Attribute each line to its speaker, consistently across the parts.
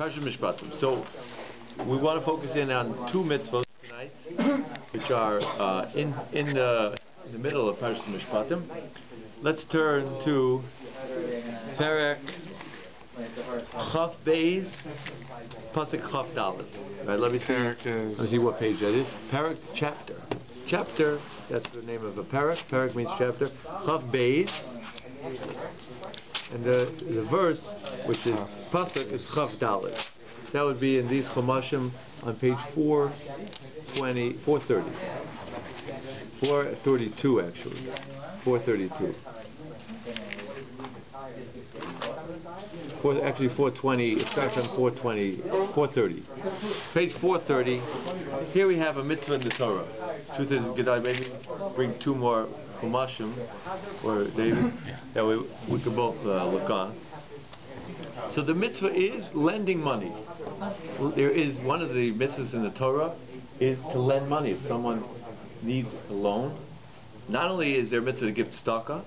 Speaker 1: Parshat Mishpatim. So we want to focus in on two mitzvot tonight, which are in the middle of Parshat Mishpatim. Let's turn to Perek Chaf Beis, Pasuk Chaf Dalet. Right, let me see what page that is. Perek chapter. Chapter, that's the name of a Perek. Perek means chapter. Chaf Beis. And the verse, which is Pasuk, is Chaf Dalet. That would be in these Chumashim on page 430. 432 actually. 432. Actually 420, it starts on 430. Page 430, here we have a mitzvah in the Torah. Truth is, could I maybe bring two more Chumashim, or David, that we could both look on. So the mitzvah is lending money. There is one of the mitzvahs in the Torah is to lend money. If someone needs a loan, not only is there a mitzvah to give tzedakah,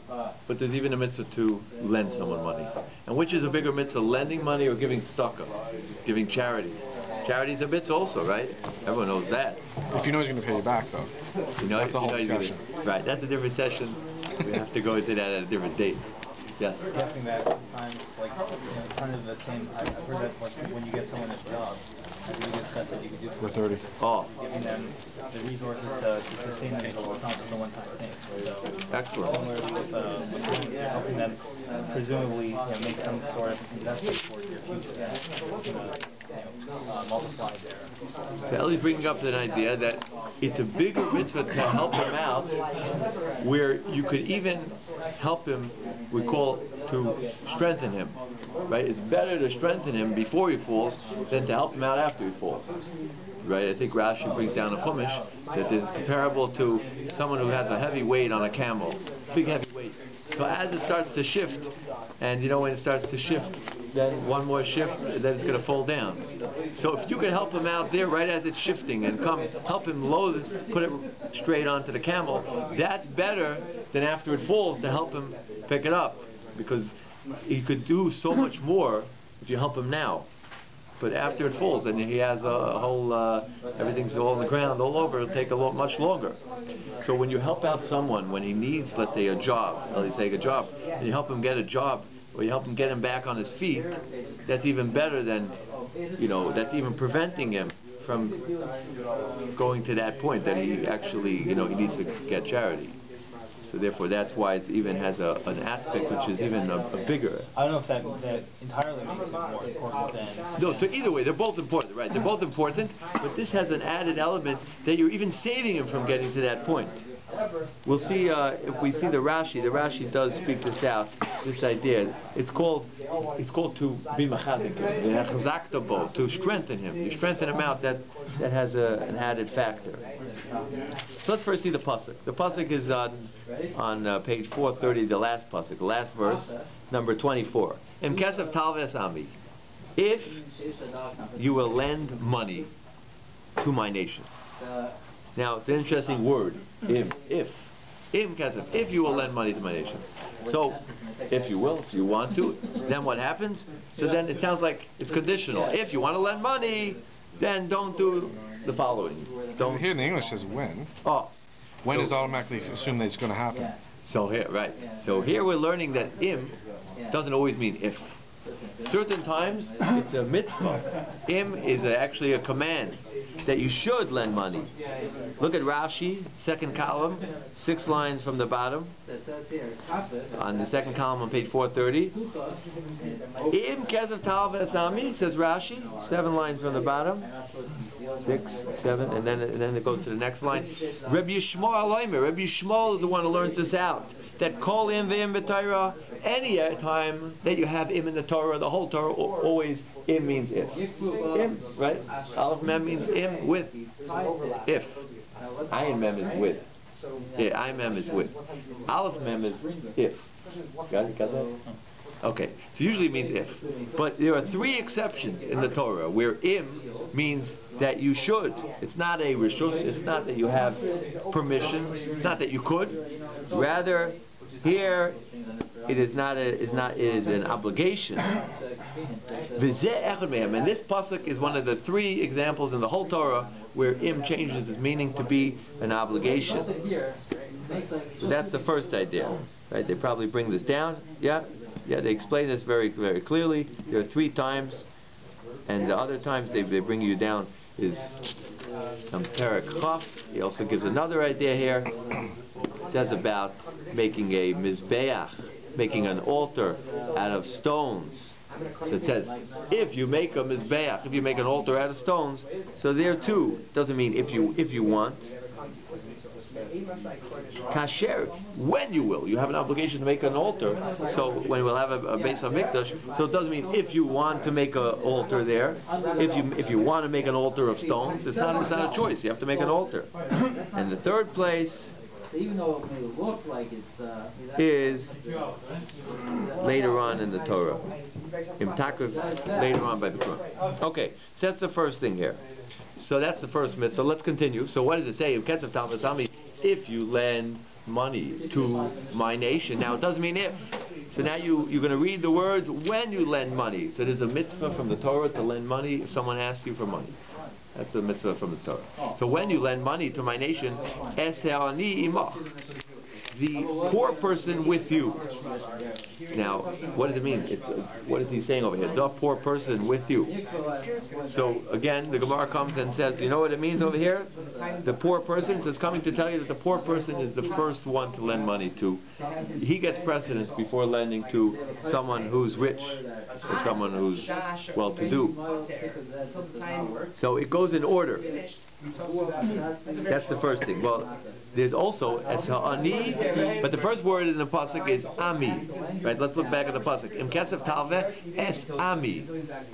Speaker 1: but there's even a mitzvah to lend someone money. And which is a bigger mitzvah, lending money or giving tzedakah, giving charity? Charity is a mitzvah also, right? Everyone knows that.
Speaker 2: If you know he's going to pay you back, though.
Speaker 1: That's a whole discussion. Right, that's a different session. We have to go into that at a different date. Yes.
Speaker 3: I'm guessing that sometimes, it's kind of the same. I've heard that when you get someone a job, we discussed that you could do
Speaker 2: for 30.
Speaker 3: Oh. Giving them the resources to sustain themselves. It's not just a one-time thing. So,
Speaker 1: excellent.
Speaker 3: Similarly with loans, you're helping them presumably make some sort of investment for your future. Multiply there.
Speaker 1: So Ellie's bringing up an idea that it's a bigger mitzvah to help him out, where you could even help him, we call to strengthen him, right? It's better to strengthen him before he falls than to help him out after he falls, right? I think Rashi brings down a chumash that is comparable to someone who has a heavy weight on a camel, big heavy weight. So as it starts to shift, and when it starts to shift, then one more shift, then it's going to fall down. So if you can help him out there right as it's shifting and help him load it, put it straight onto the camel, that's better than after it falls to help him pick it up, because he could do so much more if you help him now. But after it falls, then he has a whole, everything's all on the ground, all over, it'll take much longer. So when you help out someone, when he needs, let's say, a job, and you help him get a job, or you help him get him back on his feet, that's even better than, that's even preventing him from going to that point that he actually, he needs to get charity. So therefore, that's why it even has an aspect which is even a bigger.
Speaker 3: I don't know if that entirely makes it more important than...
Speaker 1: No, so either way, they're both important, right? They're both important, but this has an added element that you're even saving him from getting to that point. We'll see if we see the Rashi does speak this out, this idea. It's called to be machazik him, to strengthen him. You strengthen him out, that has an added factor. So let's first see the pasuk. The pasuk is on page 430, the last pasuk, the last verse, number 24. Im kesef talves ami, if you will lend money to my nation. Now it's an interesting word. Im kesef, if you will lend money to my nation. So if you will, if you want to, then what happens? So then it sounds like it's conditional. If you want to lend money, then don't do the following. Don't.
Speaker 2: Here in the English says when.
Speaker 1: Oh.
Speaker 2: When is automatically assumed that it's going to happen.
Speaker 1: So here, right. So here we're learning that im doesn't always mean if. Certain times it's a mitzvah. Im is actually a command that you should lend money. Look at Rashi, second column, 6 lines from the bottom. On the second column on page 430. Im kesef talves ami, says Rashi, 7 lines from the bottom. 6, 7, and then it goes to the next line. Rabbi Yishmael is the one who learns this out. That kol im ve'im b'Torah, any time that you have im in the Torah, the whole Torah, always im means if. Im, right? Aleph mem means im with. If. Ayin mem is with. Yeah, ayin mem is with. Aleph mem is if. Got that? Okay, so usually it means if. But there are 3 exceptions in the Torah where im means that you should. It's not a rishus, it's not that you have permission, it's not that you could. Rather, here it is an obligation. And this pasuk is one of the 3 examples in the whole Torah where im changes its meaning to be an obligation. So that's the first idea, right? They probably bring this down. Yeah, they explain this very, very clearly. There are 3 times, and the other times they bring you down is Perek Chaf. He also gives another idea here. It says about making a mizbeach, making an altar out of stones. So it says, if you make a mizbeach, if you make an altar out of stones, so there too doesn't mean if you want. Kasher, when you will, you have an obligation to make an altar. So when we'll have a base of mikdash, so it doesn't mean if you want to make an altar there. If you want to make an altar of stones, it's not a choice. You have to make an altar. And the third place is later on in the Torah. Later on by the Quran. Okay, so that's the first thing here. So that's the first mitzvah. So let's continue. So what does it say? If you lend money to my nation. Now it doesn't mean if. So now you're going to read the words when you lend money. So there's a mitzvah from the Torah to lend money if someone asks you for money. That's a mitzvah from the Torah. So when you lend money to my nation, Ese'ani imach, the poor person with you. Now, what does it mean? What is he saying over here? The poor person with you. So again, the Gemara comes and says, you know what it means over here? The poor person, so it's coming to tell you that the poor person is the first one to lend money to. He gets precedence before lending to someone who's rich or someone who's well-to-do. So it goes in order. That's the first thing. Well, there's also Esa'ani, but the first word in the pasuk is Ami. Right? Let's look back at the pasuk. Im Kesef Talveh Es Ami.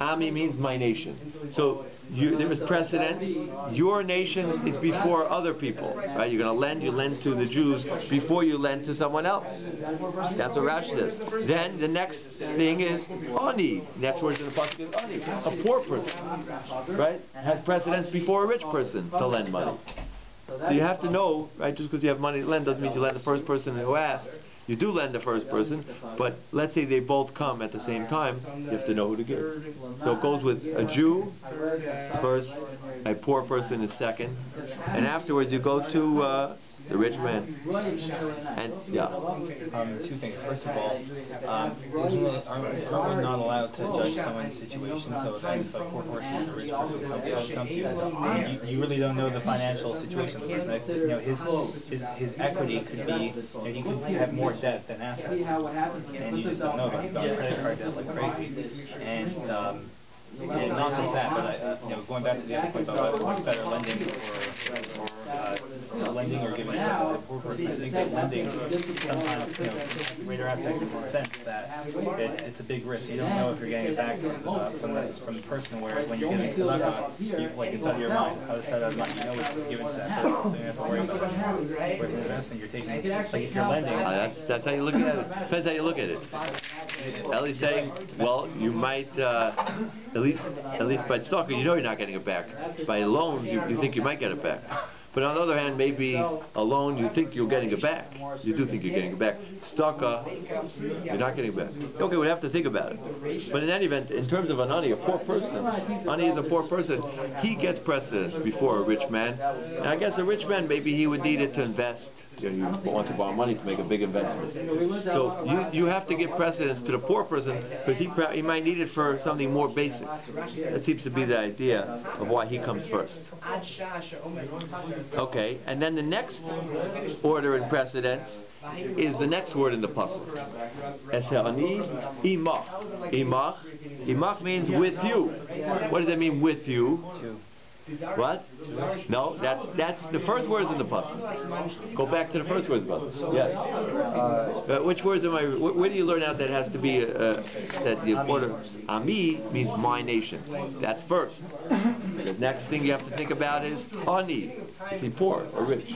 Speaker 1: Ami means my nation. So there is precedence. Your nation is before other people. Right? You're going to lend. You lend to the Jews before you lend to someone else. That's what Rashi says. Then the next thing is Ani. Next word in the pasuk is Ani. A poor person, right, has precedence before a rich person to lend money. So you have to know, right, just because you have money to lend doesn't mean you lend the first person who asks. You do lend the first person, but let's say they both come at the same time, you have to know who to give. So it goes with a Jew first, a poor person is second, and afterwards you go to the rich man. And yeah.
Speaker 3: 2 things. First of all, aren't we not allowed to judge someone's situation? So if a poor person and a rich person come to you, you really don't know the financial situation of the person. You know, his equity could be, he could have more debt than assets, and you just don't know. But he's got credit card debt like crazy, and not just that, but going back to the other point about what's better, lending or giving something to a poor person. I think that lending sometimes, the greater aspect is in the sense that it's a big risk. You don't know if you're getting it back from the person. Whereas when you're getting tzedakah, like it's out of your mind. How to set out of mind, you know it's given to that person, so you don't have to worry about it. Whereas in investing, you're taking it just like if you're lending.
Speaker 1: That's how you look at it. Depends how you look at it. Ellie's saying, well, you might at least by tzedakah, you know you're not getting it back. By loans, you think you might get it back. But on the other hand, maybe a loan, you think you're getting it back. You do think you're getting it back. Tzedakah, you're not getting it back. Okay, we have to think about it. But in any event, in terms of an ani, a poor person, ani is a poor person, he gets precedence before a rich man. And I guess a rich man, maybe he would need it to invest. He wants to borrow money to make a big investment. So you have to give precedence to the poor person because he might need it for something more basic. That seems to be the idea of why he comes first. Okay, and then the next order in precedence is the next word in the pasuk. Eshe'ani imach. Imach means with you. What does that mean, with you? What? No, that's the first words in the pasuk. Go back to the first words of the pasuk. Yes. Which words am I? Where do you learn out that it has to be that the order? Ami means my nation. That's first. The next thing you have to think about is ani. Is he poor or rich?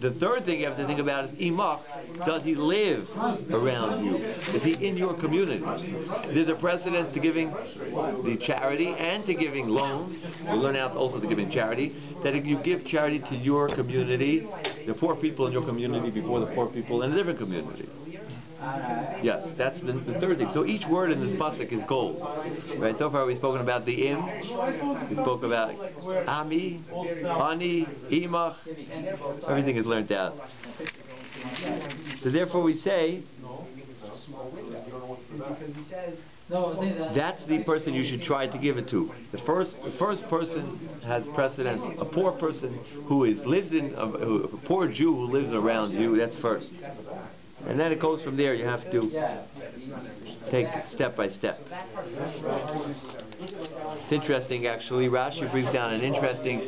Speaker 1: The third thing you have to think about is imach. Does he live around you? Is he in your community? There's a precedent to giving the charity and to giving loans. You learn out also to giving charity, that if you give charity to your community, the poor people in your community before the poor people in a different community. Yes, that's the third thing. So each word in this pasuk is gold. Right? So far we've spoken about the im. We spoke about ami, ani, imach. Everything is learned out. So therefore we say that's the person you should try to give it to. The first person has precedence. A poor person who lives in a poor Jew who lives around you. That's first, and then it goes from there. You have to take step by step. It's interesting, actually. Rashi brings down an interesting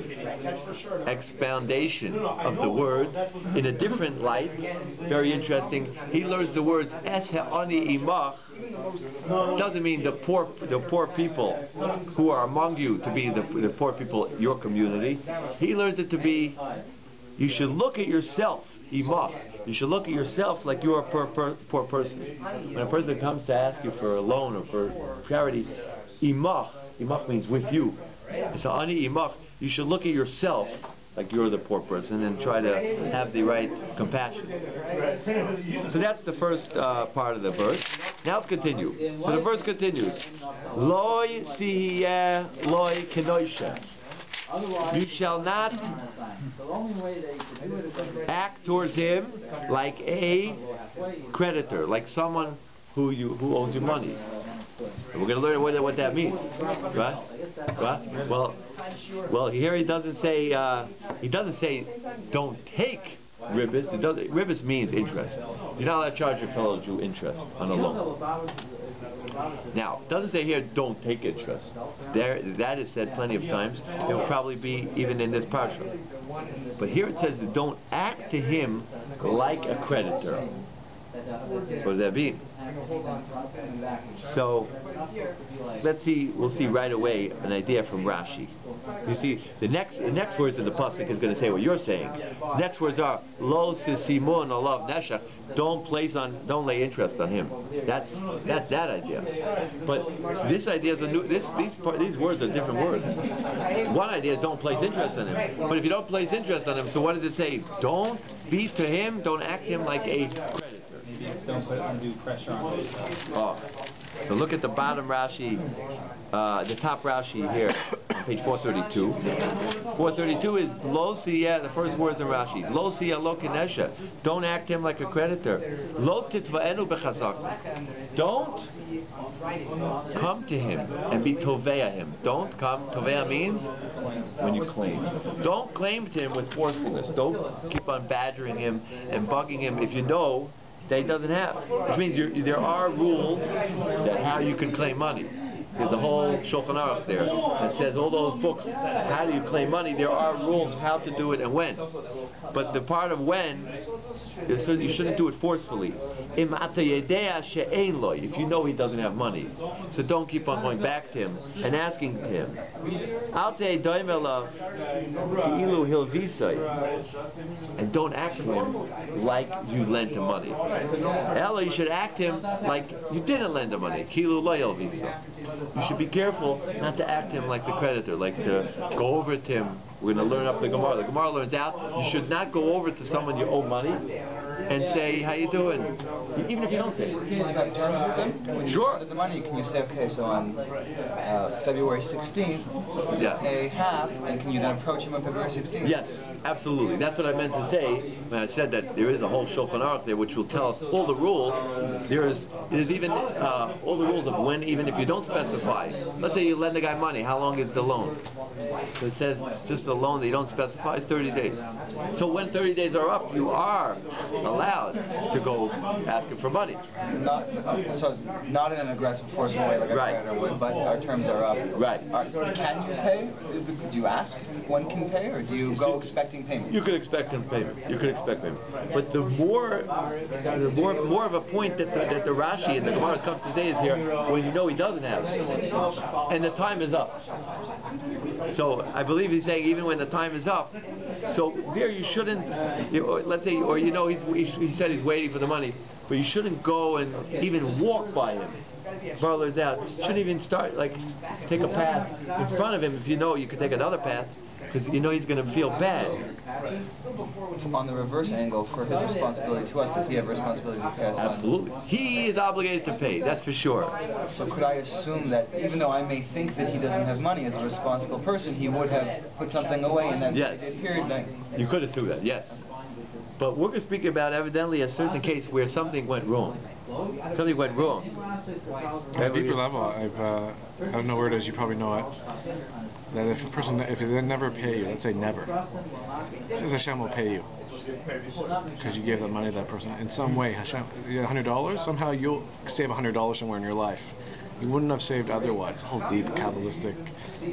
Speaker 1: expoundation of the words in a different light. Very interesting. He learns the words "es ha'ani imach." Doesn't mean the poor people who are among you to be the poor people, your community. He learns it to be, you should look at yourself, imach. You should look at yourself like you're a poor person. When a person comes to ask you for a loan or for charity, imach means with you. So ani imach, you should look at yourself like you're the poor person and try to have the right compassion. So that's the first part of the verse. Now let's continue. So the verse continues. Loi sihiyeh loi kenoisha. You shall not act towards him like a creditor, like someone who owes you money. And we're going to learn what that means, right? Well, here he doesn't say don't take ribbis. Ribbis means interest. You're not allowed to charge your fellow Jew interest on a loan. Now, it doesn't say here don't take interest. That is said plenty of times. It will probably be even in this parsha. But here it says don't act to him like a creditor. What does that mean? So let's see. We'll see right away an idea from Rashi. You see, the next words in the pasuk is going to say what you're saying. The next words are lo sisimon alav neshach. Don't lay interest on him. That's that idea. But this idea is a new. These words are different words. One idea is don't place interest on him. But if you don't place interest on him, so what does it say? Don't be to him. Don't act him like a creditor.
Speaker 3: Maybe it's don't put undue pressure on himself.
Speaker 1: Oh, so look at the bottom Rashi, the top Rashi here, on page 432. 432 is lo siyah. The first words in Rashi. Lo siyah lo kinesha. Don't act him like a creditor. Lo titvaenu bechazak. Don't come to him and be tovea him. Don't come. Tovea means when you claim. Don't claim to him with forcefulness. Don't keep on badgering him and bugging him if you know that he doesn't have. Which means there are rules that how you can claim money. There's a whole Shulchan Aruch there that says all those books, how do you claim money? There are rules of how to do it and when. But the part of when, you shouldn't do it forcefully. If you know he doesn't have money. So don't keep on going back to him and asking him. And don't act to him like you lent him money. Ella, you should act him like you didn't lend him money. You should be careful not to act him like the creditor, like to go over to him. We're going to learn up the Gemara. The Gemara learns out, you should not go over to someone you owe money and say, how you doing? Even if you don't say it.
Speaker 4: Can you have terms with them? When you order the money, can you say, okay, so on February 16th,
Speaker 1: yeah,
Speaker 4: pay half, and can you then approach him on February 16th?
Speaker 1: Yes, absolutely. That's what I meant to say when I said that there is a whole Shulchan Aruch there which will tell us all the rules. There's even all the rules of when, even if you don't specify. Let's say you lend the guy money, how long is the loan? So it says just a loan that you don't specify is 30 days. So when 30 days are up, you are allowed to go ask him for money.
Speaker 4: Not in an aggressive, forceful way like a creditor would, but our terms are up.
Speaker 1: Right.
Speaker 4: Can you pay? Do you ask when can pay, or do you go expecting payment?
Speaker 1: You could expect payment. You could expect payment. But the more of a point that the Rashi and the Gemara comes to say is here when you know he doesn't have it, and the time is up. So I believe he's saying even when the time is up. So there you shouldn't. Let's say, or you know he's he said he's waiting for the money, but you shouldn't go and even walk by him. Barler's out. You shouldn't even start, like, take a path in front of him if you know you could take another path, because you know he's going to feel bad.
Speaker 4: On the reverse angle, for his responsibility to us, does he have a responsibility to pass on?
Speaker 1: Absolutely. He is obligated to pay, that's for sure.
Speaker 4: So could I assume that even though I may think that he doesn't have money, as a responsible person, he would have put something away in that
Speaker 1: Yes.
Speaker 4: period?
Speaker 1: You could assume that, yes. But we're going to speak about evidently a certain case where something went wrong. Something went wrong.
Speaker 2: At a deeper level, I don't know where it is, you probably know it, that if a person, if they never pay you, let's say never, says Hashem will pay you, because you gave that money to that person, in some way, Hashem, you get $100, somehow you'll save $100 somewhere in your life. You wouldn't have saved otherwise. It's a whole deep Kabbalistic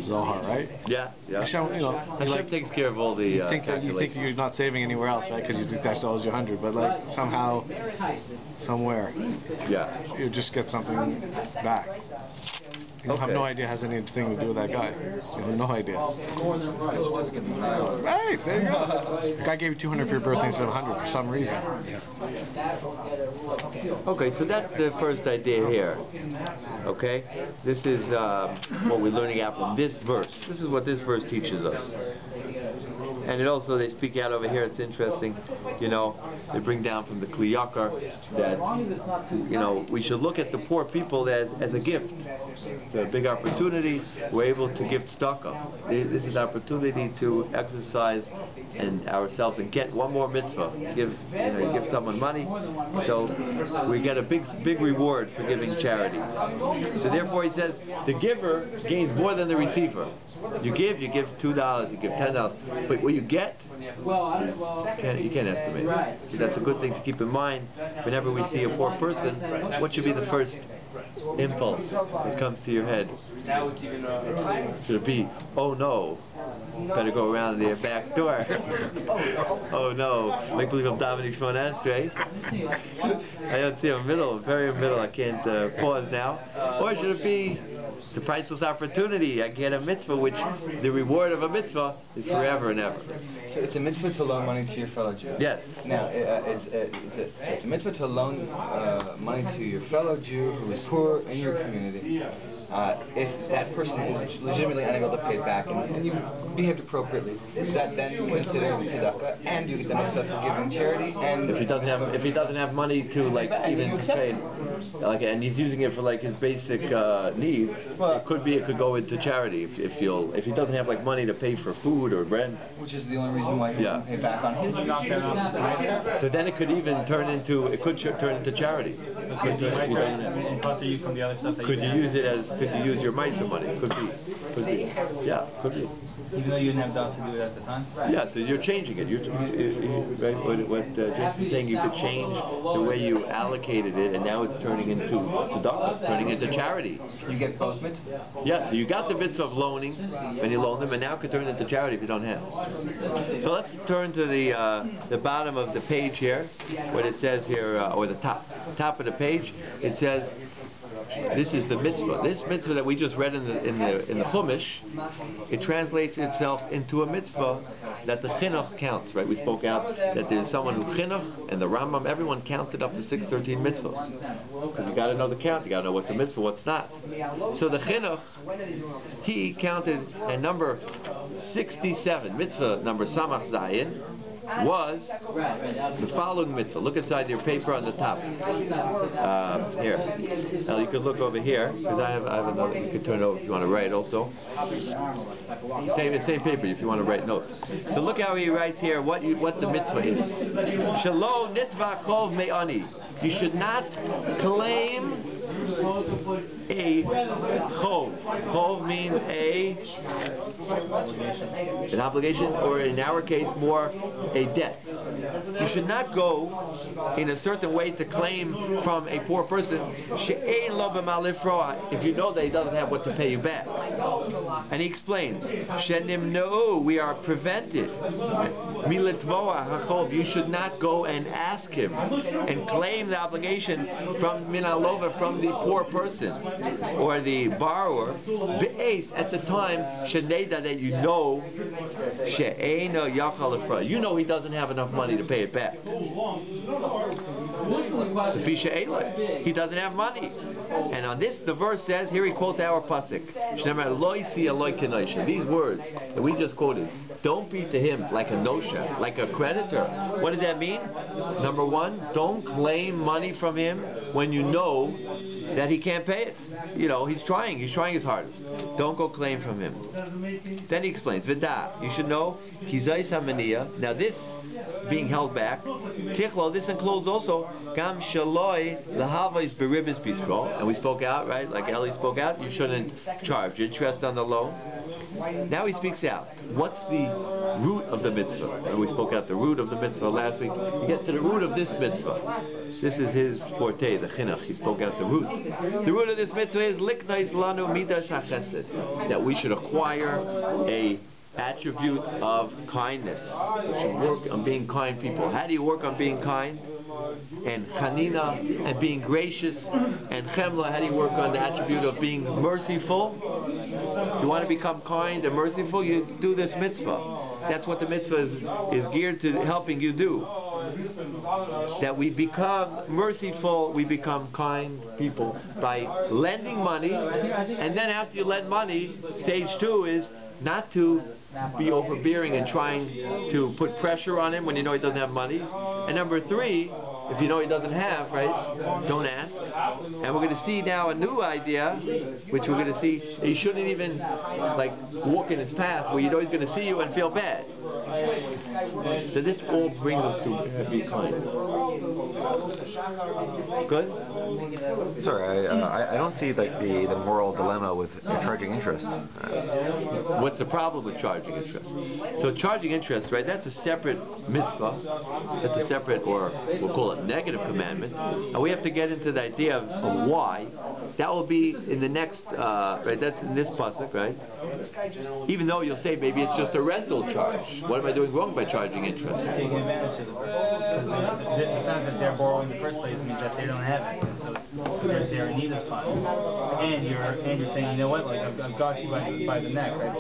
Speaker 2: Zohar, right?
Speaker 1: Yeah, yeah.
Speaker 2: Hashem,
Speaker 1: Hashem takes care of all the
Speaker 2: you think you're not saving anywhere else, right? Because you think that sells you 100, but like somehow, somewhere,
Speaker 1: yeah,
Speaker 2: you just get something back. You have no idea it has anything to do with that guy. You have no idea. Right, there you go. The guy gave you 200 for your birthday instead of 100 for some reason.
Speaker 1: Okay, so that's the first idea here. Okay, this is what we're learning out from this verse. This is what this verse teaches us. And it also, they speak out over here, it's interesting, you know, they bring down from the Kli Yakar that, you know, we should look at the poor people as a gift. It's a big opportunity. We're able to give tzedakah. This is an opportunity to exercise and ourselves and get one more mitzvah. You give someone money, so we get a big reward for giving charity. So therefore he says, the giver gains more than the receiver. You give $2, you give $10, but what you get, you can't estimate. See, that's a good thing to keep in mind whenever we see a poor person. What should be the first impulse that comes to your head? Should it be, oh no, better go around the back door? Oh no, make believe I'm Dominic Shmones, right? I don't see a middle, very middle, I can't pause now. Or should it be the priceless opportunity? I get a mitzvah, which the reward of a mitzvah is forever and ever.
Speaker 4: So it's a mitzvah to loan money to your fellow Jew.
Speaker 1: Yes.
Speaker 4: Now, it's a mitzvah to loan money to your fellow Jew who is poor in your community. If that person is legitimately unable to pay it back and you behaved appropriately, is that then considered tzedakah, and you get the mitzvah for giving charity? And
Speaker 1: if he doesn't have money to like even pay, like, and he's using it for like his basic needs, it could go into charity if he doesn't have like money to pay for food or rent,
Speaker 4: which is the only reason why he doesn't pay back on his.
Speaker 1: So then it could even turn into charity.
Speaker 3: Could you from the other stuff that
Speaker 1: could you use it as? Could you use your Meiser money? Could be. Yeah, could be.
Speaker 3: Even though you didn't have das to do it at the time?
Speaker 1: Yeah, so you're changing it. Right, what Jason's saying, you could change the way you allocated it, and now it's turning into tzedakah, it's turning into charity.
Speaker 4: You get both mitzvahs.
Speaker 1: Yeah, so you got the mitzvah of loaning when you loan them, and now it could turn into charity if you don't have. So let's turn to the bottom of the page here, what it says here, or the top of the page. It says, this is the mitzvah. This mitzvah that we just read in the Chumash, it translates itself into a mitzvah that the chinuch counts. Right? We spoke out that there's someone who chinuch, and the Rambam, everyone counted up to 613 mitzvahs. Because you got to know the count. You got to know what's a mitzvah, what's not. So the chinuch, he counted, and number 67, mitzvah number Samach Zayin, was the following mitzvah. Look inside your paper on the top. Here. Now you can look over here, because I have another. You can turn it over if you want to write also. Same paper if you want to write notes. So look how he writes here what the mitzvah is. Shelo nitzvah chov me'ani. You should not claim a chov. Chov means an obligation, or in our case more a debt. You should not go in a certain way to claim from a poor person she'ein lo b'ma lifroa, if you know that he doesn't have what to pay you back. And he explains, she'nimnu, we are prevented militvoa hachov. You should not go and ask him and claim the obligation from min halova, from the poor person or the borrower, be'ez, at the time, sheneda, that you know, she'eino yachal lefra, you know he doesn't have enough money to pay it back. He doesn't have money. And on this, the verse says, here he quotes our pasuk, these words that we just quoted, don't be to him like a nosha, like a creditor. What does that mean? Number one, don't claim money from him when you know that he can't pay it. You know, he's trying his hardest. Don't go claim from him. Then he explains, Vida, you should know, Kizais HaManiya. Now this, being held back, Tichlo, this includes also, Gam Shaloi, Lahavais Beribis Bistro. And we spoke out, right? Like Eli spoke out, you shouldn't charge interest on the loan. Now he speaks out. What's the root of the mitzvah? And we spoke out the root of the mitzvah last week. You get to the root of this mitzvah. This is his forte, the chinuch. He spoke out the root. The root of this mitzvah is liknais lanu midas hachesed, that we should acquire a attribute of kindness. We should work on being kind people. How do you work on being kind? And chanina, and being gracious, and chemla, how do you work on the attribute of being merciful? If you want to become kind and merciful, you do this mitzvah. That's what the mitzvah is geared to helping you do. That we become merciful, we become kind people by lending money, and then after you lend money, stage 2 is not to be overbearing and trying to put pressure on him when you know he doesn't have money. And number 3, if you know he doesn't have, right, don't ask. And we're going to see now a new idea, which we're going to see, that you shouldn't even like walk in his path where you know he's going to see you and feel bad. So this all brings us to be kind. Good?
Speaker 5: Sorry, I don't see like the moral dilemma with charging interest.
Speaker 1: What's the problem with charging interest? So charging interest, right, that's a separate mitzvah. That's a separate, or we'll call it negative commandment. And we have to get into the idea of why. That will be in the next, right, that's in this pasuk, right? Even though you'll say maybe it's just a rental charge. What am I doing wrong by charging interest?
Speaker 3: Taking advantage of the person. Because the fact that they're borrowing in the first place means that they don't have it. So they're in need of funds. And you're saying, you know what, like I've got you by the neck, right?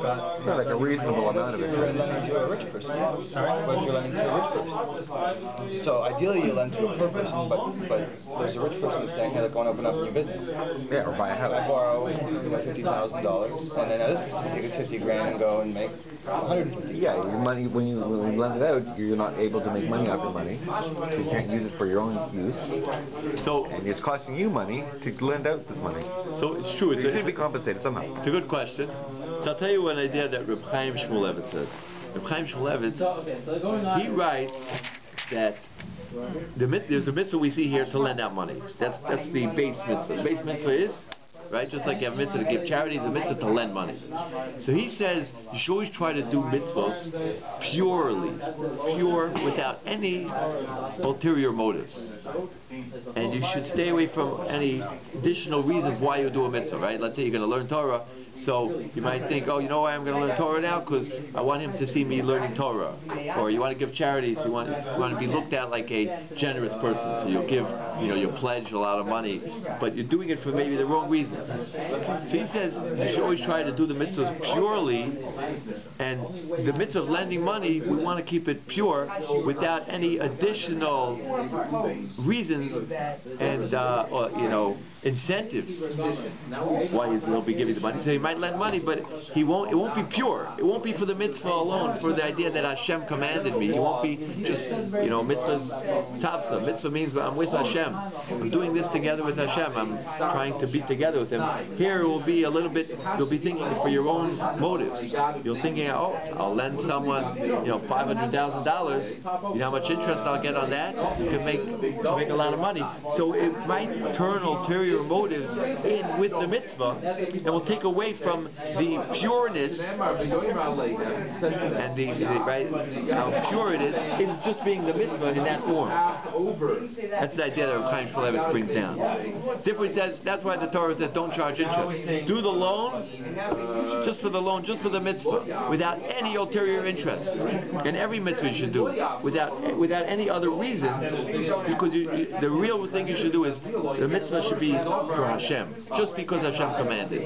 Speaker 5: Like a reasonable amount of
Speaker 4: You're
Speaker 5: interest.
Speaker 4: lending to a rich person.
Speaker 3: Sorry?
Speaker 4: But you're lending to a rich person. So ideally you lend to a poor person, but there's a rich person who's saying, hey, look, I want to open up a new business.
Speaker 5: Yeah, or buy a
Speaker 4: I
Speaker 5: house.
Speaker 4: borrow $50,000, and then this person can take his $50,000 and go and make $150,000.
Speaker 5: Yeah, your money, when you lend it out, you're not able to make money off your money. So you can't use it for your own use.
Speaker 1: So,
Speaker 5: And it's costing you money to lend out this money.
Speaker 1: so it's true.
Speaker 5: So you should be compensated somehow.
Speaker 1: It's a good question. So I'll tell you one idea that Reb Chaim Shmulevitz says. Reb Chaim Shmulevitz, he writes that there's a mitzvah we see here to lend out money. That's the base mitzvah. The base mitzvah is, right, just like you have a mitzvah to give charity, the mitzvah to lend money. So he says you should always try to do mitzvahs pure, without any ulterior motives. And you should stay away from any additional reasons why you do a mitzvah, right? Let's say you're going to learn Torah, so you might think, oh, you know why I'm going to learn Torah now? Because I want him to see me learning Torah. Or you want to give charities, you want to be looked at like a generous person, so you'll give, you'll pledge a lot of money, but you're doing it for maybe the wrong reasons. So he says you should always try to do the mitzvahs purely, and the mitzvah of lending money, we want to keep it pure without any additional reasons and incentives why he'll be giving the money. So he might lend money, but it won't be pure. It won't be for the mitzvah alone, for the idea that Hashem commanded me. It won't be just, mitzvah's tavsa. Mitzvah means I'm with Hashem. I'm doing this together with Hashem. I'm trying to be together with Him. Here it will be a little bit, you'll be thinking for your own motives. You're thinking, I'll lend someone, $500,000. You know how much interest I'll get on that? You can make a lot of money. So it might turn ulterior motives in with the mitzvah, and will take away from the pureness and the right how pure it is in just being the mitzvah in that form. That's the idea that Chaim Shmulevitz brings down. Different says that's why the Torah says don't charge interest. Do the loan just for the loan, just for the mitzvah, without any ulterior interest. And every mitzvah you should do without any other reasons, because the real thing you should do is the mitzvah should be for Hashem, just because Hashem commanded.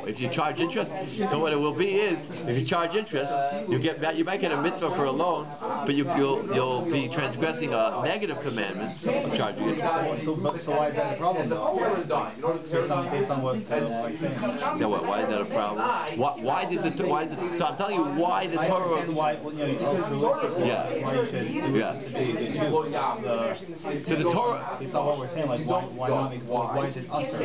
Speaker 1: If you charge interest, so what it will be is, if you charge interest, you might get a mitzvah for a loan, but you'll be transgressing a negative commandment of charging interest.
Speaker 3: So why is that a problem though? Based on what I'm saying.
Speaker 1: No, why is that a problem? So I'm telling you why the Torah. So the Torah.
Speaker 3: Based on what we're saying, like why is it usher?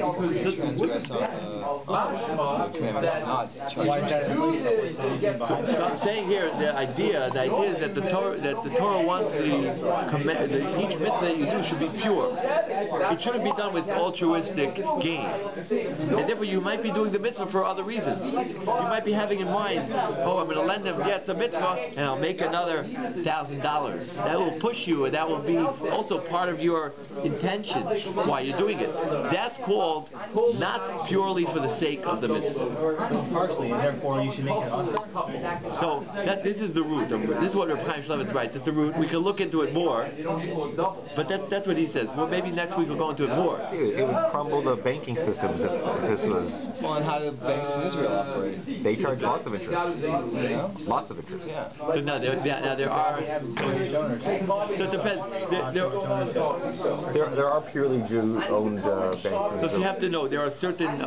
Speaker 1: So I'm saying here the idea is that the Torah wants each mitzvah you do should be pure. It shouldn't be done with altruistic gain, and therefore you might be doing the mitzvah for other reasons. You might be having in mind, I'm going to lend him, it's a mitzvah, and I'll make another $1,000. That will push you, and that will be also part of your intentions why you're doing it. That's called not purely for the sake of the mitzvah.
Speaker 3: Partially, and therefore you should make it usher.
Speaker 1: So this is the root. This is what Rabbi Chaim Shmulevitz writes. It's the root. We can look into it more, but that's what he says. Well, maybe next week we'll go into it more.
Speaker 5: It would crumble the banking systems if this was.
Speaker 4: Well, and how do banks in Israel operate?
Speaker 5: They charge lots of interest. Lots of interest.
Speaker 4: Yeah.
Speaker 1: So now there are. So it depends.
Speaker 5: There are purely Jew-owned banks.
Speaker 1: So you have to know there are certain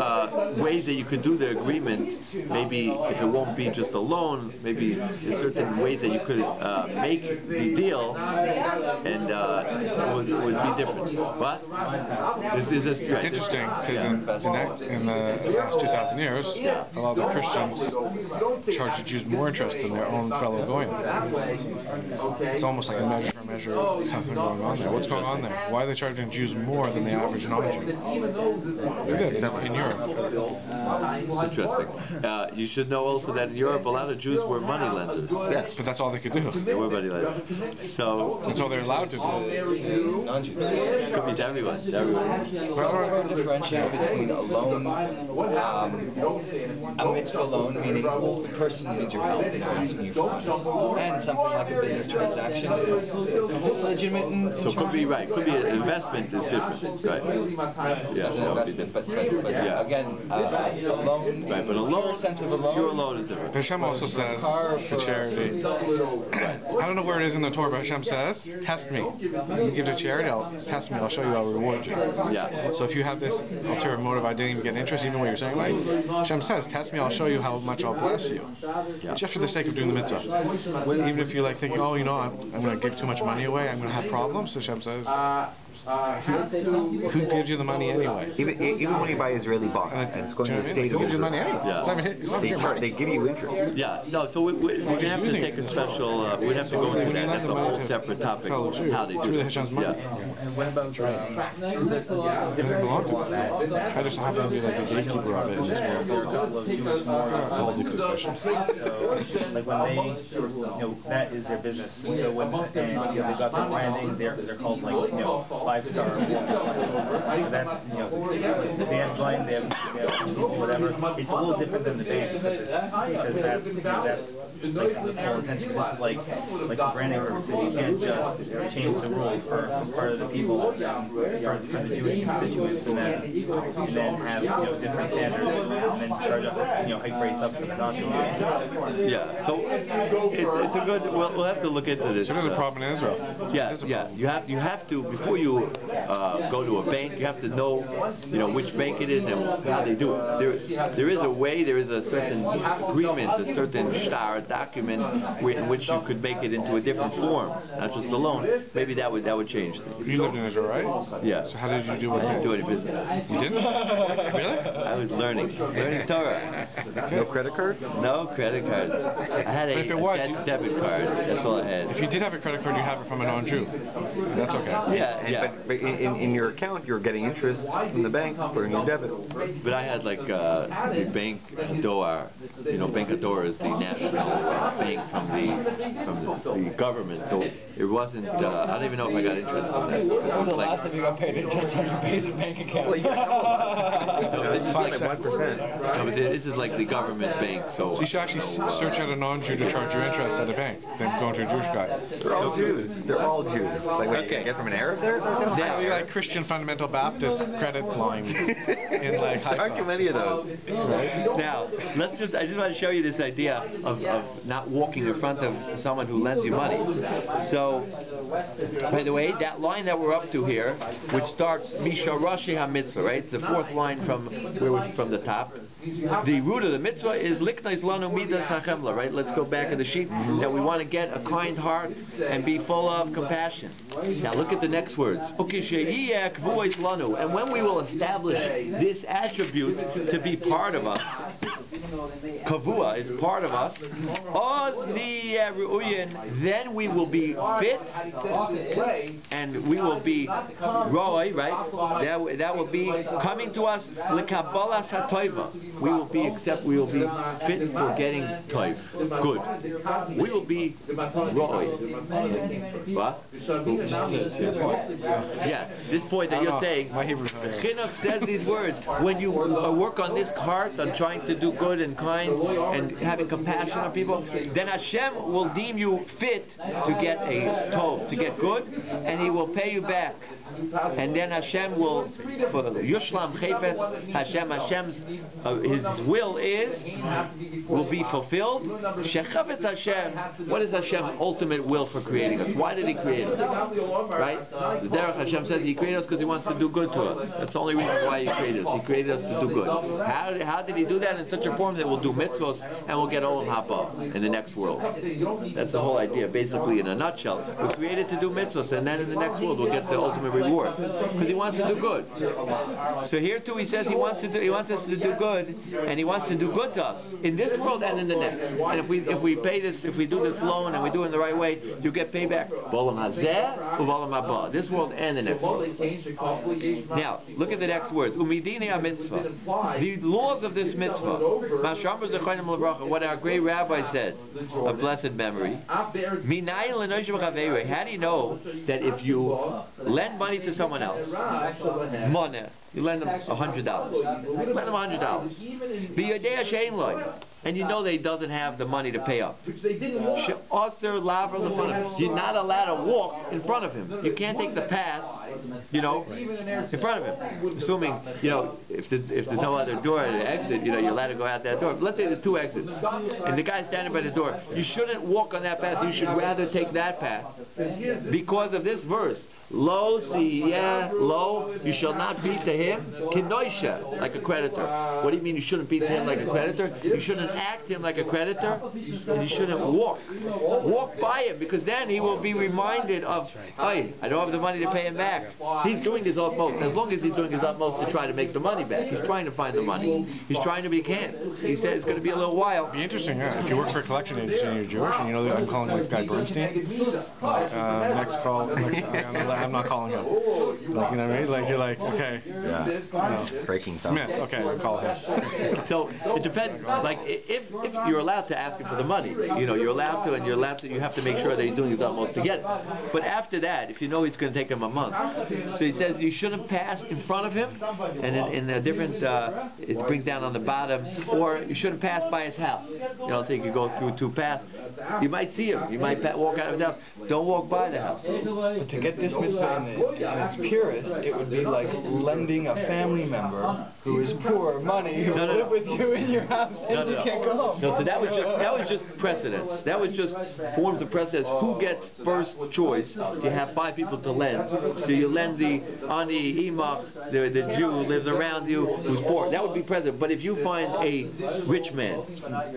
Speaker 1: ways that you could do the agreement. Maybe if it won't be just a loan, maybe there's certain ways that you could make the deal, and it would be different. But this is right.
Speaker 2: It's interesting because in the last 2,000 years, a lot of the Christians charge the Jews more interest than their own fellow goyim. It's almost like a measure for measure something going on there. What's going on there? Why are they charging Jews more than the average non-Jew? They did in Europe.
Speaker 1: It's interesting. You should know also that in Europe a lot of Jews were money lenders.
Speaker 2: Yeah, but that's all they could do.
Speaker 1: They were money lenders. So
Speaker 2: that's all they're allowed to do.
Speaker 4: Non-Jews.
Speaker 1: It could be to everyone.
Speaker 4: What's the differentiation between a loan, a mitzvah loan, meaning the person needs your help, they're asking you for money, and something like a business transaction is legitimate and
Speaker 1: so could be right. Could be an investment is different, right? Yeah, that would be different.
Speaker 4: But again, a loan,
Speaker 1: right? But a loan,
Speaker 4: sense of a loan,
Speaker 1: pure loan is different.
Speaker 2: Hashem also says for charity. I don't know where it is in the Torah, but Hashem says, "Test me. You give to charity, test me. I'll show you. I'll reward you."
Speaker 1: Yeah.
Speaker 2: So if you have this ulterior motive, I didn't even get interest, even what you're saying, right? Hashem says, "Test me. I'll show you how much I'll bless you."
Speaker 1: Yeah.
Speaker 2: Just for the sake of doing the mitzvah. Even if you thinking, I'm going to give too much money away, I'm going to have problems. Hashem says, who gives you the money anyway?
Speaker 5: Even when you buy Israeli bonds, and it's going to the state of Israel.
Speaker 1: Yeah.
Speaker 5: They give you interest.
Speaker 1: Yeah. No. So we're going to have to take a special. We'd have to go into that. That's a whole separate topic. How they do it.
Speaker 2: Yeah.
Speaker 3: And what about
Speaker 2: it doesn't belong to them. I just happen to be like a gatekeeper of it in this world. It's a whole different discussion.
Speaker 3: So, like when they, that is their business. So when they've got their branding, they're called like 5-star. So that's they have blind, they have whatever. It's a little different than the bank because that's like the full intention. This is like the branding purposes. You can't just change the rules for part of the people, for the Jewish constituents, and then have different standards, and then charge up hike rates up for the non-Jewish.
Speaker 1: Yeah. So it's a good. We'll have to look into this.
Speaker 2: So there's a problem in Israel.
Speaker 1: Yeah. You have to before you go to a bank. You have to know which bank it is and how they do it. There is a way. There is a certain agreement, a certain shtar document in which you could make it into a different form, not just a loan. Maybe that would change things.
Speaker 2: You lived in Israel, right?
Speaker 1: Yeah.
Speaker 2: So how did you do it?
Speaker 1: I didn't do any business.
Speaker 2: You didn't? Really?
Speaker 1: I was learning Torah.
Speaker 5: No credit card?
Speaker 1: No credit cards. I had
Speaker 2: But
Speaker 1: a,
Speaker 2: if it was,
Speaker 1: debit card. That's all I had.
Speaker 2: If you did have a credit card, you have it from a non-Jew. That's okay.
Speaker 1: Yeah.
Speaker 5: But in your account, you're getting interest from the bank for your debit.
Speaker 1: But I had like the Bank Door. You know, Bank Door is the national bank from the government. So it wasn't. I don't even know if I got interest on that.
Speaker 3: This is the last time you got paid interest on your basic bank account.
Speaker 5: Well, you got
Speaker 1: No, this is like
Speaker 5: 1%.
Speaker 1: No, but this is like the government bank. So
Speaker 2: So you should actually search out a non-Jew to charge you interest at a bank, then go to a Jewish guy.
Speaker 5: They're all Jews. They're all Jews. Like, wait, you get from an Arab there?
Speaker 1: Yeah,
Speaker 2: You're like Christian Fundamental Baptist credit line in like
Speaker 5: There aren't too
Speaker 2: Haifa.
Speaker 5: many of those.
Speaker 1: Now, I just want to show you this idea of not walking in front of someone who lends you money. So, by the way, that line that we're up to here, which starts Misha Rashi HaMitzvah, right? It's the fourth line from the top. The root of the mitzvah is Liknais Lanu Midas HaChemla, right? Let's go back to the sheet. That we want to get a kind heart and be full of compassion. Now look at the next words. And when we will establish this attribute to be part of us, Kavua is part of us, then we will be fit and we will be Roy, right? That will be coming to us L'Kabbalas HaToiva. We will be fit for getting toiv. Good. We will be Roy. What? Yeah, this point that you're saying, Chinuch says these words. When you work on this heart, on trying to do good and kind and having compassion on people, then Hashem will deem you fit to get a tov, to get good, and He will pay you back. And then Hashem will, for Yushlam Chayfetz, Hashem's His will will be fulfilled. Shechavetz Hashem. What is Hashem's ultimate will for creating us? Why did He create us? Right? The Derech Hashem says He created us because He wants to do good to us. That's the only reason why He created us. He created us to do good. How did He do that? In such a form that we'll do mitzvos and we'll get olam haba in the next world. That's the whole idea. Basically, in a nutshell, we're created to do mitzvos, and then in the next world we'll get the ultimate reward because He wants to do good. So here too He says He wants us to do good, and He wants to do good to us in this world and in the next. And if we pay this, if we do this loan and we do it in the right way, you get payback. B'olam hazeh u'b'olam haba, this world and the next world. Now look at the next words. Umidini mitzvah. The laws of this mitzvah. What our great rabbi said, of blessed memory. How do you know that if you lend money to someone else, money, you lend them $100. Lend them $100. And you know that he doesn't have the money to pay up. You're not allowed to walk in front of him. You can't take the path, in front of him. Assuming, if there's no other door to exit, you're allowed to go out that door. But let's say there's two exits, and the guy's standing by the door. You shouldn't walk on that path. You should rather take that path. Because of this verse, lo, you shall not be to him, kinoisha, like a creditor. What do you mean you shouldn't be to him like a creditor? You shouldn't act him like a creditor, and you shouldn't walk by him, because then he will be reminded of, hey, I don't have the money to pay him back. He's doing his utmost. As long as he's doing his utmost to try to make the money back, he's trying to find the money. He's trying to, but he can't. He said it's going to be a little while.
Speaker 2: It'd be interesting, yeah. If you work for a collection agency and you're Jewish, and I'm calling this guy Bernstein. Next call. I'm not calling him. Like, you know what I mean? Like, you're like, okay.
Speaker 5: Yeah. Breaking something.
Speaker 2: Smith. Okay, I'll call him.
Speaker 1: So it depends. Like if you're allowed to ask him for the money, you're allowed to, and you have to make sure that he's doing his utmost to get it. But after that, if you know it's going to take him a month, so he says you shouldn't pass in front of him, and in a different, it brings down on the bottom, or you shouldn't pass by his house. Take you go through two paths. You might see him. You might walk out of his house. Don't walk by the house.
Speaker 3: But to get this mitzvah in its purest, it would be like lending a family member who is poor money who live with you in your house and you can't go home.
Speaker 1: No, so that was just precedence. That was just forms of precedence. Who gets first choice? If you have 5 people to lend, so you lend the ani imach, the Jew who lives around you, who's poor. That would be precedent. But if you find a rich man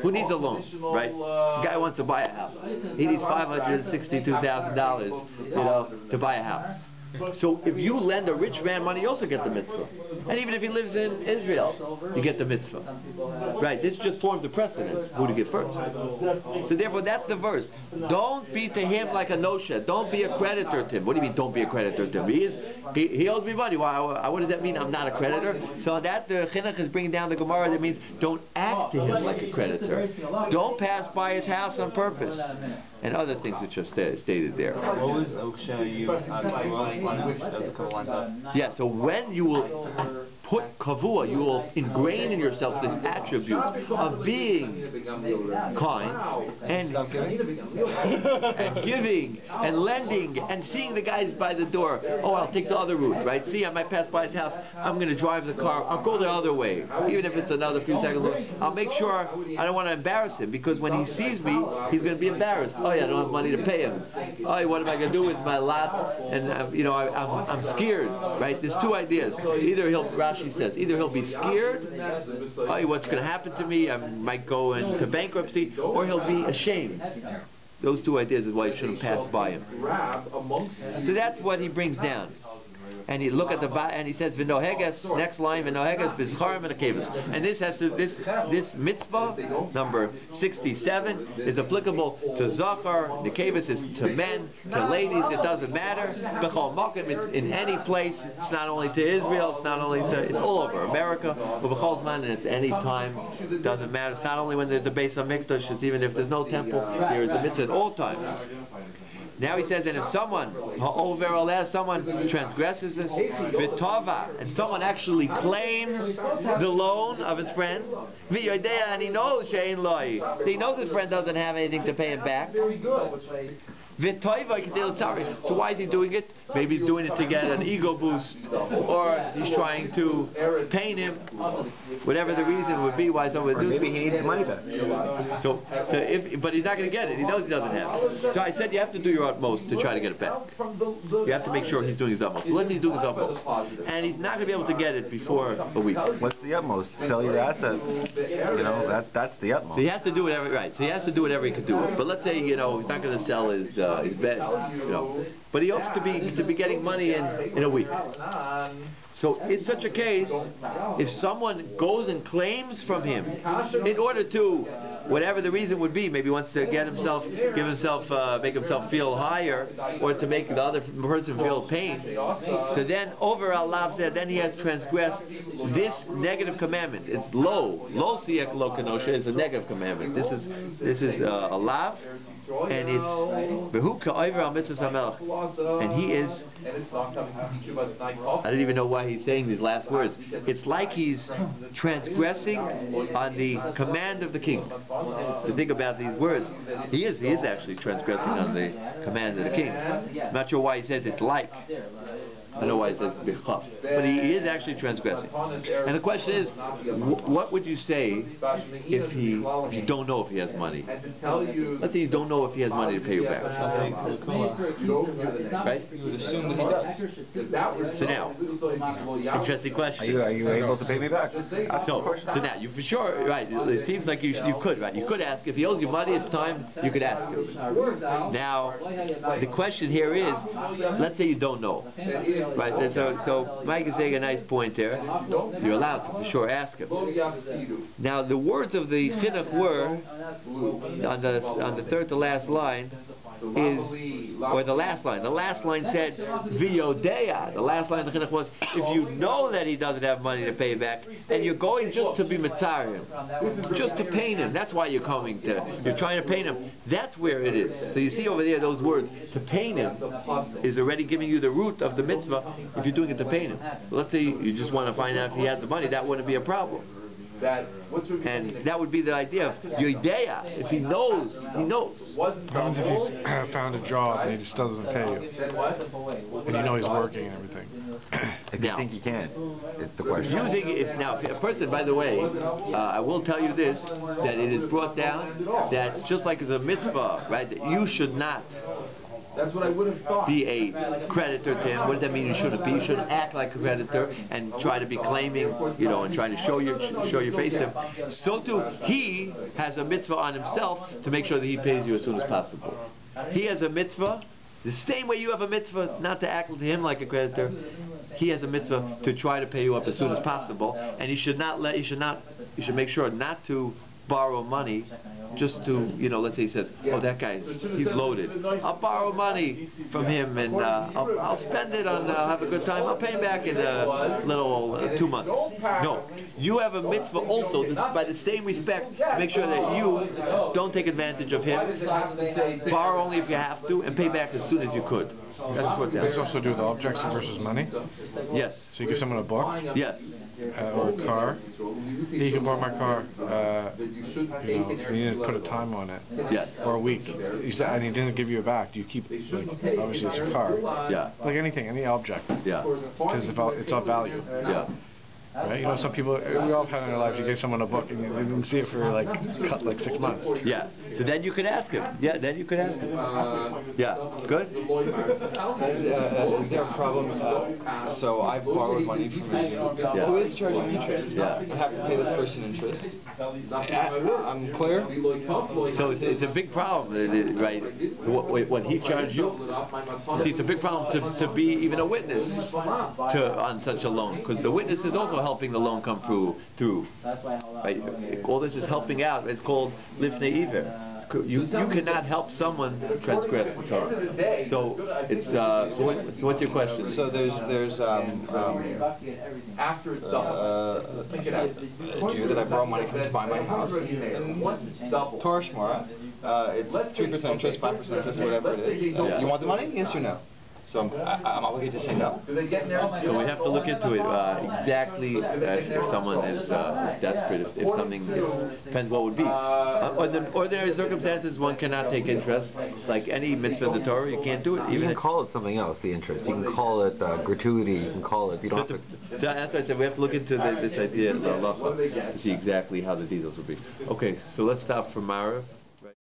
Speaker 1: who needs a loan, right? The guy wants to buy a house. He needs $562,000, to buy a house. So if you lend a rich man money, you also get the mitzvah. And even if he lives in Israel, you get the mitzvah. Right, this just forms the precedence, who to give first. So therefore, that's the verse. Don't be to him like a nosha. Don't be a creditor to him. What do you mean, don't be a creditor to him? He owes me money. What does that mean? I'm not a creditor? So that the chinuch is bringing down the Gemara. That means don't act to him like a creditor. Don't pass by his house on purpose. And other things which are stated there.
Speaker 3: What was Oksha you language? That was a couple lines up.
Speaker 1: Yeah, so when you will put kavua, you will ingrain in yourself this attribute of being kind and giving and lending and seeing the guys by the door. Oh, I'll take the other route, right? See, I might pass by his house. I'm going to drive the car. I'll go the other way, even if it's another few seconds. I'll make sure I don't want to embarrass him, because when he sees me, he's going to be embarrassed. Oh yeah, I don't have money to pay him. Oh, what am I going to do with my lot? And I'm scared, right? There's two ideas. Either Rashi says, either he'll be scared, oh, what's going to happen to me? I might go into bankruptcy, or he'll be ashamed. Those two ideas is why you shouldn't pass by him. So that's what he brings down. And he look at the and he says v'noheges, next line, v'noheges b'zcharim and akevas. And this has to this mitzvah number 67 is applicable to zachar. Nekevas is to men, to ladies. It doesn't matter. B'chol makom, it's in any place. It's not only to Israel. It's not only to. It's all over America. B'chol zman, and at any time. It doesn't matter. It's not only when there's a Beis HaMikdash. It's even if there's no temple. There is a mitzvah at all times. Now he says that if someone transgresses this, and someone actually claims the loan of his friend, and he knows his friend doesn't have anything to pay him back. So why is he doing it? Maybe he's doing it to get an ego boost, or he's trying to pain him. Whatever the reason would be why someone would do
Speaker 5: maybe he needs the money back.
Speaker 1: But he's not going to get it. He knows he doesn't have it. So I said you have to do your utmost to try to get it back. You have to make sure he's doing his utmost. But let's say he's doing his utmost, and he's not going to be able to get it before a week.
Speaker 5: What's the utmost? Sell your assets. That's the utmost.
Speaker 1: So he has to do whatever, right? So he has to do whatever he can do. But let's say he's not going to sell his bed, but he hopes to be getting money in a week. So in such a case, if someone goes and claims from him in order to, whatever the reason would be, maybe wants to make himself feel higher, or to make the other person feel pain, so then over Allah said, then he has transgressed this negative commandment. It's lo siyek lo kanosha is a negative commandment. This is a lav. And it's behu ka'over al mitzvahs hamelech, and he is. I don't even know why he's saying these last words. It's like he's transgressing on the command of the king. To think about these words, he is actually transgressing on the command of the king. I'm not sure why he says it's like. I don't know why it says bichaf, but he is actually transgressing. And the question is, what would you say if you don't know if he has money? Let's say you don't know if he has money to pay you back. Right?
Speaker 4: You would assume that he does.
Speaker 1: So now, interesting question.
Speaker 5: Are you able to pay me back?
Speaker 1: So now, you for sure, right, it seems like you could, right? You could ask, if he owes you money, it's time, you could ask him. Now, the question here is, let's say you don't know. Right, so Mike is saying a nice point there. You're allowed to for sure ask him. Now the words of the chinuch were on the third to last line or the last line. The last line said v'yodea. The last line of the chinuch was, if you know that he doesn't have money to pay back, and you're going just to be mitzar him, just to pain him. That's why you're trying to pain him. That's where it is. So you see over there those words, to pain him is already giving you the root of the mitzvah if you're doing it to pain him. Well, let's say you just want to find out if he has the money, that wouldn't be a problem. And that would be the idea of yodeya. If he knows, he knows.
Speaker 2: What happens if he's found a job and he just still doesn't pay you? And you know he's working and everything.
Speaker 5: If you think he can, it's the question.
Speaker 1: If a person, by the way, I will tell you this, that it is brought down that just like as a mitzvah, right, that you should not
Speaker 6: That's what I would have thought.
Speaker 1: Be a creditor to him. What does that mean? You shouldn't be. You shouldn't act like a creditor and try to be claiming, and trying to show your face to him. So too, he has a mitzvah on himself to make sure that he pays you as soon as possible. He has a mitzvah The same way you have a mitzvah not to act to him like a creditor, he has a mitzvah to try to pay you up as soon as possible, and you should make sure not to borrow money just to, let's say he says, oh, that he's loaded. I'll borrow money from him and I'll spend it on, I'll have a good time. I'll pay him back in a little 2 months. No, you have a mitzvah also by the same respect to make sure that you don't take advantage of him. Borrow only if you have to and pay back as soon as you could. That's what
Speaker 2: Does this also do with objects versus money?
Speaker 1: Yes.
Speaker 2: So you give someone a book?
Speaker 1: Yes.
Speaker 2: Or a car? Hey, you can borrow my car. You need to put a time on it.
Speaker 1: Yes.
Speaker 2: Or a week. And he didn't give you it back. Do you keep, obviously it's a car.
Speaker 1: Yeah.
Speaker 2: Like anything, any object.
Speaker 1: Yeah.
Speaker 2: Because it's of value.
Speaker 1: Yeah.
Speaker 2: Right? Some people, we all have had in our lives, you give someone a book and they didn't see it for like 6 months.
Speaker 1: Yeah. So then you could ask him. Yeah, then you could ask him. Yeah. Good?
Speaker 4: Is there a problem? So I borrowed money from a Jew who is charging me interest.
Speaker 1: Yeah.
Speaker 4: I have to pay this person interest. I'm clear?
Speaker 1: So it's a big problem, right? What he charged you, see, it's a big problem to be even a witness on such a loan, because the witness is also helping the loan come through. Right? All this is helping out. It's called lifnei iver. You cannot help someone transgress the Torah. So it's so what's your question?
Speaker 4: So there's a Jew that I borrow money from to buy my house. And Torah Shmara, it's 3% interest, 5% interest, whatever it is. You want the money? Yes or no? So I'm obligated to say no.
Speaker 1: So we have to look into it exactly if someone is desperate, if something depends what would be. Under ordinary circumstances, one cannot take interest. Like any mitzvah in the Torah, you can't do it.
Speaker 5: You can call it something else, the interest. You can call it gratuity. You can call it. You don't have to.
Speaker 1: So that's why I said we have to look into this idea of halacha to see exactly how the details would be. Okay, so let's stop for Marav.